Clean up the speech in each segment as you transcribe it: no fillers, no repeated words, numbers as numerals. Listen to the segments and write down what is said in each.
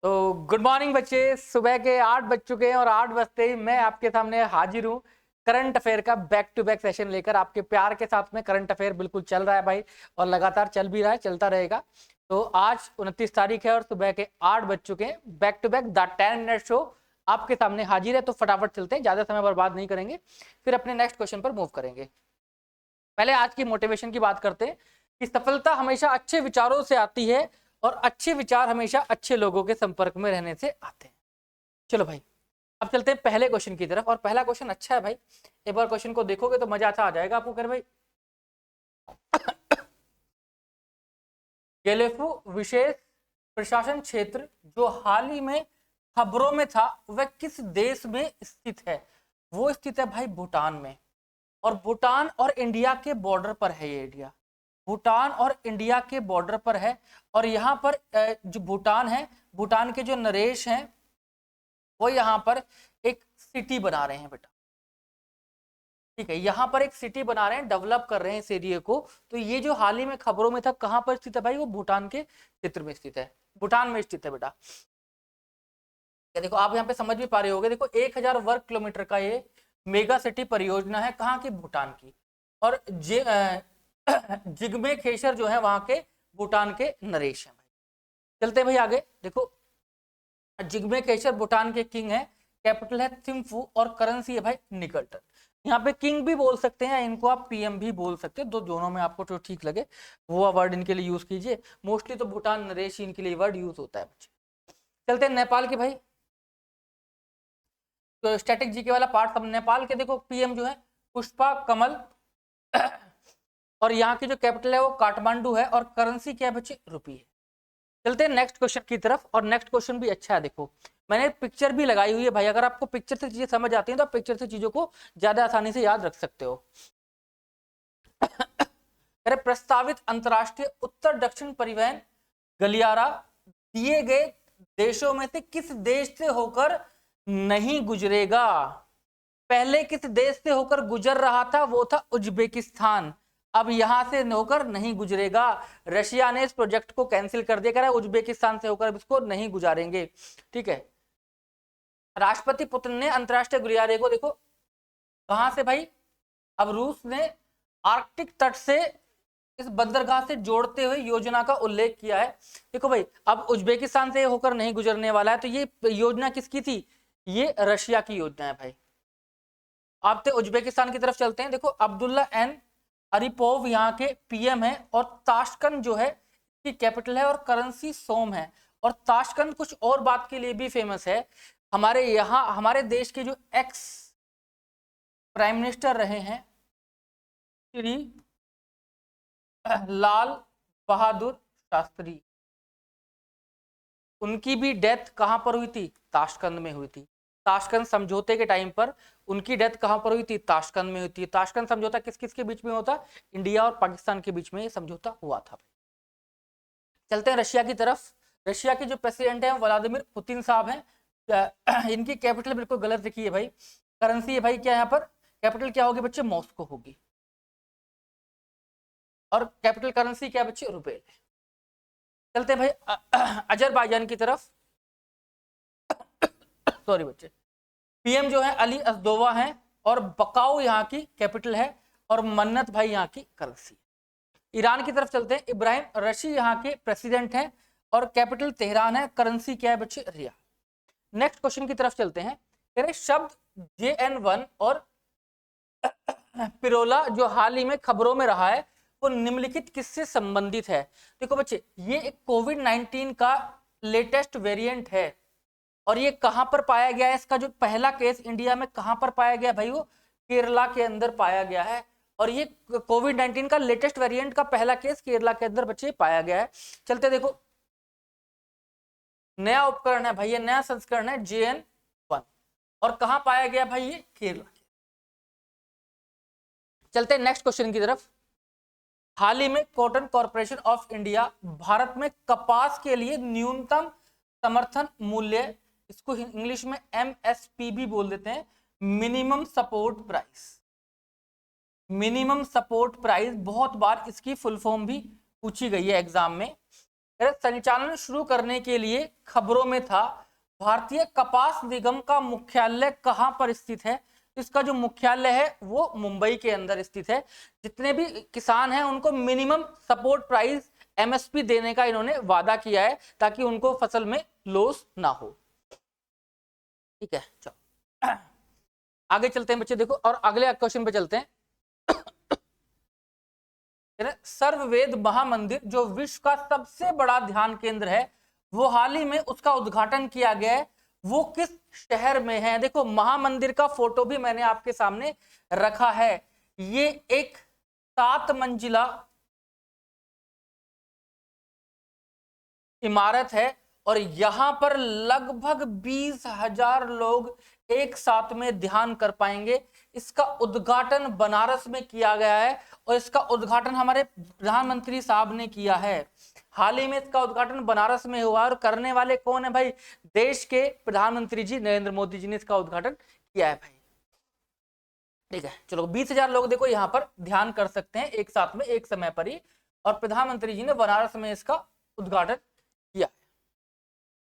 तो good morning बच्चे। सुबह के 8 बज चुके हैं और 8 बजते ही मैं आपके सामने हाजिर हूँ करंट अफेयर का बैक टू बैक सेशन लेकर। आपके प्यार के साथ में करंट अफेयर बिल्कुल चल रहा है भाई, और लगातार चल भी रहा है, चलता रहेगा। तो आज 29 तारीख है और सुबह के 8 बज चुके हैं। Back to back the 10 minute show आपके सामने हाजिर है। तो फटाफट चलते हैं, ज्यादा समय बर्बाद नहीं करेंगे, फिर अपने नेक्स्ट क्वेश्चन पर मूव करेंगे। पहले आज की मोटिवेशन की बात करते हैं कि सफलता हमेशा अच्छे विचारों से आती है और अच्छे विचार हमेशा अच्छे लोगों के संपर्क में रहने से आते हैं। चलो भाई, अब चलते हैं पहले क्वेश्चन की तरफ। और पहला क्वेश्चन अच्छा है भाई, एक बार क्वेश्चन को देखोगे तो मजा अच्छा आ जाएगा आपको। कर भाई, गेलेफू विशेष प्रशासन क्षेत्र जो हाल ही में खबरों में था, वह किस देश में स्थित है? वो स्थित है भाई भूटान में। और भूटान और इंडिया के बॉर्डर पर है ये एरिया। भूटान और इंडिया के बॉर्डर पर है। और यहाँ पर जो भूटान है, भूटान के जो नरेश हैं वो यहाँ पर एक सिटी बना रहे हैं बेटा। ठीक है, यहाँ पर एक सिटी बना रहे हैं, डेवलप कर रहे हैं इस एरिया को। तो ये जो हाल ही में खबरों में था, कहाँ पर स्थित है भाई? वो भूटान के क्षेत्र में स्थित है, भूटान में स्थित है बेटा। देखो आप यहाँ पे समझ भी पा रहे होगे। देखो 1000 वर्ग किलोमीटर का ये मेगा सिटी परियोजना है, कहाँ की? भूटान की। और जिग्मे खेसर जो है वहां के भूटान के नरेश हैं भाई। चलते हैं भाई आगे। देखो जिग्मे खेसर भूटान के किंग है, कैपिटल है थिम्फू और करेंसी है भाई निकल्टन। यहाँ पे किंग भी बोल सकते हैं, इनको आप पीएम भी बोल सकते हैं, दोनों में आपको जो ठीक लगे वो वर्ड इनके लिए यूज कीजिए। मोस्टली तो भूटान नरेश इनके लिए वर्ड यूज होता है बच्चे। चलते हैं नेपाल के भाई, तो स्टैटिक जीके वाला पार्ट सब। नेपाल के देखो पीएम जो है पुष्पा कमल और यहाँ की जो कैपिटल है वो काठमांडू है और करेंसी क्या है बच्चे? रुपये है। चलते हैं नेक्स्ट क्वेश्चन की तरफ। और नेक्स्ट क्वेश्चन भी अच्छा है। देखो मैंने पिक्चर भी लगाई हुई है भाई, अगर आपको पिक्चर से चीजें समझ आती हैं तो आप पिक्चर से चीजों को ज्यादा आसानी से याद रख सकते हो। अरे प्रस्तावित अंतरराष्ट्रीय उत्तर दक्षिण परिवहन गलियारा दिए गए देशों में से किस देश से होकर नहीं गुजरेगा? पहले किस देश से होकर गुजर रहा था? वो था उज्बेकिस्तान। अब यहां से होकर नहीं गुजरेगा। रशिया ने इस प्रोजेक्ट को कैंसिल कर दिया, कह रहा है उज्बेकिस्तान से होकर इसको नहीं गुजारेंगे। ठीक है, राष्ट्रपति पुतिन ने अंतरराष्ट्रीय गलियारे को देखो कहां से भाई? अब रूस ने आर्कटिक तट से इस बंदरगाह से जोड़ते हुए योजना का उल्लेख किया है। देखो भाई, अब उज्बेकिस्तान से होकर नहीं गुजरने वाला है, तो ये योजना किसकी थी? ये रशिया की योजना है भाई। आप तो उज्बेकिस्तान की तरफ चलते हैं। देखो अब्दुल्ला एन अरिपोव यहाँ के पीएम है और ताशकंद जो है इसकी कैपिटल है और करेंसी सोम है। और ताशकंद कुछ और बात के लिए भी फेमस है। हमारे यहाँ हमारे देश के जो एक्स प्राइम मिनिस्टर रहे हैं श्री लाल बहादुर शास्त्री, उनकी भी डेथ कहां पर हुई थी? ताशकंद में हुई थी। ताशकंद समझौते के टाइम पर उनकी डेथ कहां पर हुई थी? ताशकंद में हुई थी। ताशकंद समझौता किस किस के बीच में होता? इंडिया और पाकिस्तान के बीच में ये समझौता हुआ था। चलते हैं रशिया की तरफ। रशिया के जो प्रेसिडेंट है व्लादिमीर पुतिन साहब हैं। इनकी कैपिटल बिल्कुल गलत लिखी है भाई, करेंसी है भाई क्या यहाँ पर? कैपिटल क्या होगी बच्चे? मॉस्को होगी। और कैपिटल करेंसी क्या बच्चे? रुपए। चलते हैं भाई अजरबैजान की तरफ। सॉरी बच्चे, पीएम जो है अली अस्दोवा है और बकाऊ यहाँ की कैपिटल है और मन्नत भाई यहाँ की करेंसी। ईरान की तरफ चलते हैं। इब्राहिम रशी यहाँ के प्रेसिडेंट हैं और कैपिटल तेहरान है, करेंसी क्या है बच्चे? रियाल। नेक्स्ट क्वेश्चन की तरफ चलते हैं। शब्द JN1 और पिरोला जो हाल ही में खबरों में रहा है, वो निम्नलिखित किससे संबंधित है? देखो बच्चे, ये एक कोविड-19 का लेटेस्ट वेरिएंट है और ये कहां पर पाया गया है? इसका जो पहला केस इंडिया में कहां पर पाया गया भाई? वो केरला के अंदर पाया गया है। और ये कोविड-19 का लेटेस्ट वेरिएंट का पहला केस केरला के अंदर बच्चे पाया गया है। चलते देखो, नया उपकरण है भाई, ये नया संस्करण है JN1 और कहां पाया गया भाई? ये केरला। चलते नेक्स्ट क्वेश्चन की तरफ। हाल ही में cotton corporation of India Bharat में कपास के लिए न्यूनतम समर्थन मूल्य, इसको इंग्लिश में MSP भी बोल देते हैं, minimum support price. Minimum support price बहुत बार इसकी फुल फॉर्म भी पूछी गई है एग्जाम में। संचालन शुरू करने के लिए खबरों में था। भारतीय कपास निगम का मुख्यालय कहां पर स्थित है? इसका जो मुख्यालय है वो मुंबई के अंदर स्थित है। जितने भी किसान हैं उनको मिनिमम सपोर्ट प्राइस एमएसपी देने का इन्होंने वादा किया है ताकि उनको फसल में लॉस ना हो। ठीक है, चलो आगे चलते हैं बच्चे, देखो और अगले क्वेश्चन पे चलते हैं। सर्ववेद महामंदिर जो विश्व का सबसे बड़ा ध्यान केंद्र है, वो हाल ही में उसका उद्घाटन किया गया है, वो किस शहर में है? देखो महामंदिर का फोटो भी मैंने आपके सामने रखा है। ये एक 7 मंजिला इमारत है और यहां पर लगभग 20,000 लोग एक साथ में ध्यान कर पाएंगे। इसका उद्घाटन बनारस में किया गया है और इसका उद्घाटन हमारे प्रधानमंत्री साहब ने किया है। हाल ही में इसका उद्घाटन बनारस में हुआ और करने वाले कौन है भाई? देश के प्रधानमंत्री जी नरेंद्र मोदी जी ने इसका उद्घाटन किया है भाई। ठीक है, चलो 20,000 लोग देखो यहाँ पर ध्यान कर सकते हैं एक साथ में एक समय पर ही, और प्रधानमंत्री जी ने बनारस में इसका उद्घाटन किया।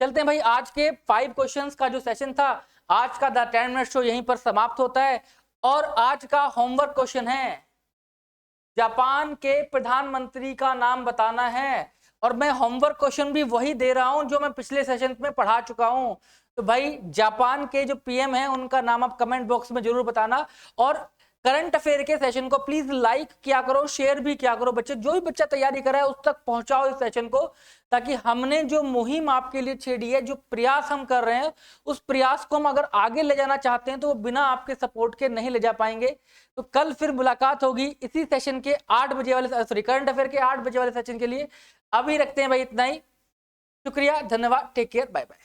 चलते हैं भाई, आज के 5 क्वेश्चंस का जो सेशन था, आज का द 10 मिनट शो यहीं पर समाप्त होता है। और आज का होमवर्क क्वेश्चन है, जापान के प्रधानमंत्री का नाम बताना है। और मैं होमवर्क क्वेश्चन भी वही दे रहा हूं जो मैं पिछले सेशन में पढ़ा चुका हूं। तो भाई जापान के जो पीएम हैं उनका नाम आप कमेंट बॉक्स में जरूर बताना। और करंट अफेयर के सेशन को प्लीज लाइक किया करो, शेयर भी किया करो। बच्चे जो भी बच्चा तैयारी कर रहा है उस तक पहुंचाओ इस सेशन को, ताकि हमने जो मुहिम आपके लिए छेड़ी है, जो प्रयास हम कर रहे हैं, उस प्रयास को हम अगर आगे ले जाना चाहते हैं तो वो बिना आपके सपोर्ट के नहीं ले जा पाएंगे। तो कल फिर मुलाकात होगी इसी सेशन के 8 बजे वाले, सॉरी करंट अफेयर के 8 बजे वाले सेशन के लिए। अभी रखते हैं भाई इतना ही। शुक्रिया, धन्यवाद, टेक केयर, बाय बाय।